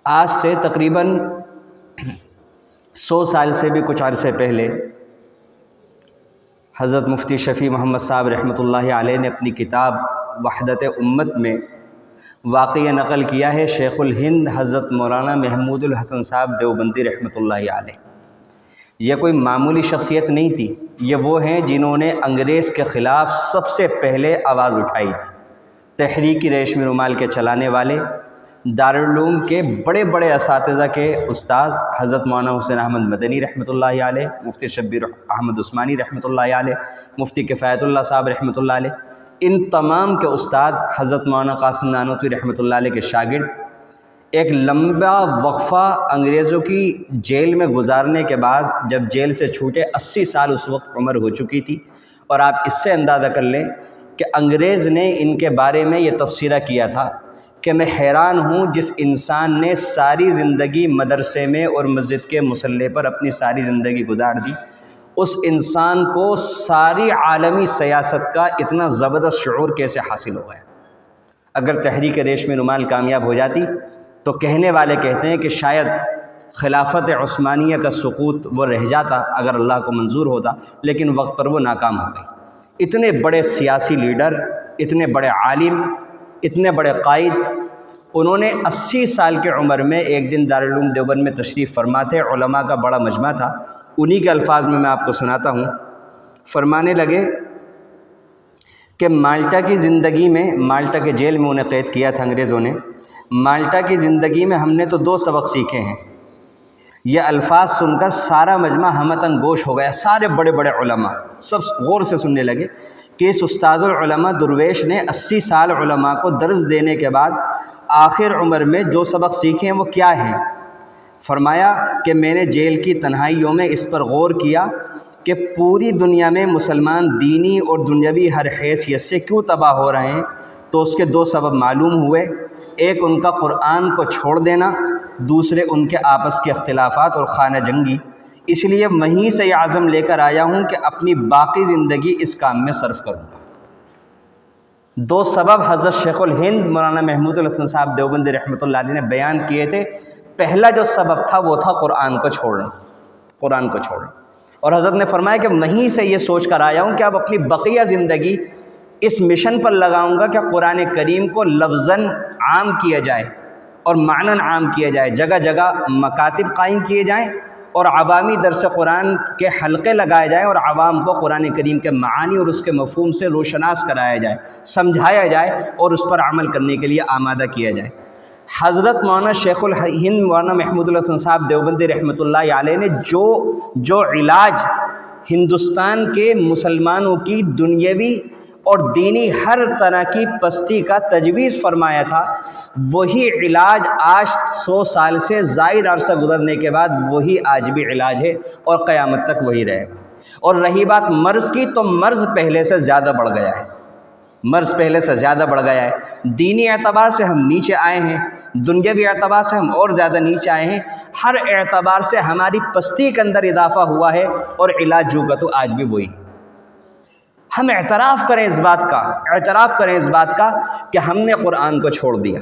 آج سے تقریباً 100 سال سے بھی کچھ عرصے پہلے حضرت مفتی شفیع محمد صاحب رحمۃ اللہ علیہ نے اپنی کتاب وحدت امت میں واقعہ نقل کیا ہے شیخ الہند حضرت مولانا محمود الحسن صاحب دیوبندی رحمۃ اللہ علیہ۔ یہ کوئی معمولی شخصیت نہیں تھی، یہ وہ ہیں جنہوں نے انگریز کے خلاف سب سے پہلے آواز اٹھائی تھی۔ تحریک ریشمی رومال کے چلانے والے، دارالعلوم کے بڑے بڑے اساتذہ کے استاد حضرت مولانا حسین احمد مدنی رحمۃ اللہ علیہ، مفتی شبیر احمد عثمانی رحمۃ اللہ علیہ، مفتی کفایت اللہ صاحب رحمۃ اللہ علیہ، ان تمام کے استاد حضرت مولانا قاسم نانوتوی رحمۃ اللہ علیہ کے شاگرد ایک لمبا وقفہ انگریزوں کی جیل میں گزارنے کے بعد جب جیل سے چھوٹے 80 سال اس وقت عمر ہو چکی تھی، اور آپ اس سے اندازہ کر لیں کہ انگریز نے ان کے بارے میں یہ تبصرہ کیا تھا کہ میں حیران ہوں جس انسان نے ساری زندگی مدرسے میں اور مسجد کے مصلی پر اپنی ساری زندگی گزار دی، اس انسان کو ساری عالمی سیاست کا اتنا زبردست شعور کیسے حاصل ہوا ہے۔ اگر تحریک ریشمی رومال کامیاب ہو جاتی تو کہنے والے کہتے ہیں کہ شاید خلافت عثمانیہ کا سقوط وہ رہ جاتا اگر اللہ کو منظور ہوتا، لیکن وقت پر وہ ناکام ہو گئی۔ اتنے بڑے سیاسی لیڈر، اتنے بڑے عالم، اتنے بڑے قائد، انہوں نے 80 سال کی عمر میں ایک دن دارالعلوم دیوبند میں تشریف فرما تھے، علماء کا بڑا مجمع تھا، انہی کے الفاظ میں آپ کو سناتا ہوں۔ فرمانے لگے کہ مالٹا کی زندگی میں، مالٹا کے جیل میں انہیں قید کیا تھا انگریزوں نے، مالٹا کی زندگی میں ہم نے تو 2 سبق سیکھے ہیں۔ یہ الفاظ سن کر سارا مجمع ہمتاً گوش ہو گیا، سارے بڑے بڑے علماء سب غور سے سننے لگے کہ اس استاد العلماء درویش نے 80 سال علماء کو درس دینے کے بعد آخر عمر میں جو سبق سیکھے ہیں وہ کیا ہیں۔ فرمایا کہ میں نے جیل کی تنہائیوں میں اس پر غور کیا کہ پوری دنیا میں مسلمان دینی اور دنیاوی ہر حیثیت سے کیوں تباہ ہو رہے ہیں، تو اس کے 2 سبب معلوم ہوئے، ایک ان کا قرآن کو چھوڑ دینا، دوسرے ان کے آپس کے اختلافات اور خانہ جنگی۔ اس لیے وہیں سے یہ عزم لے کر آیا ہوں کہ اپنی باقی زندگی اس کام میں صرف کروں۔ 2 سبب حضرت شیخ الہند مولانا محمود الحسن صاحب دیوبندی رحمۃ اللہ علیہ نے بیان کیے تھے۔ پہلا جو سبب تھا وہ تھا قرآن کو چھوڑنا، قرآن کو چھوڑنا۔ اور حضرت نے فرمایا کہ وہیں سے یہ سوچ کر آیا ہوں کہ اب اپنی بقیہ زندگی اس مشن پر لگاؤں گا کہ قرآن کریم کو لفظاً عام کیا جائے اور معناً عام کیا جائے، جگہ جگہ مکاتب قائم کیے جائیں اور عوامی درس قرآن کے حلقے لگائے جائیں اور عوام کو قرآن کریم کے معانی اور اس کے مفہوم سے روشناس کرایا جائے، سمجھایا جائے اور اس پر عمل کرنے کے لیے آمادہ کیا جائے۔ حضرت مولانا شیخ الہند مولانا محمود الحسن صاحب دیوبندی رحمۃ اللہ علیہ نے جو علاج ہندوستان کے مسلمانوں کی دنیاوی اور دینی ہر طرح کی پستی کا تجویز فرمایا تھا، وہی علاج آج 100 سال سے زائد عرصہ گزرنے کے بعد وہی آج بھی علاج ہے اور قیامت تک وہی رہے گا۔ اور رہی بات مرض کی، تو مرض پہلے سے زیادہ بڑھ گیا ہے، مرض پہلے سے زیادہ بڑھ گیا ہے۔ دینی اعتبار سے ہم نیچے آئے ہیں، دنیاوی اعتبار سے ہم اور زیادہ نیچے آئے ہیں، ہر اعتبار سے ہماری پستی کے اندر اضافہ ہوا ہے، اور علاج جو کا تو آج بھی وہی۔ ہم اعتراف کریں اس بات کا، اعتراف کریں اس بات کا کہ ہم نے قرآن کو چھوڑ دیا،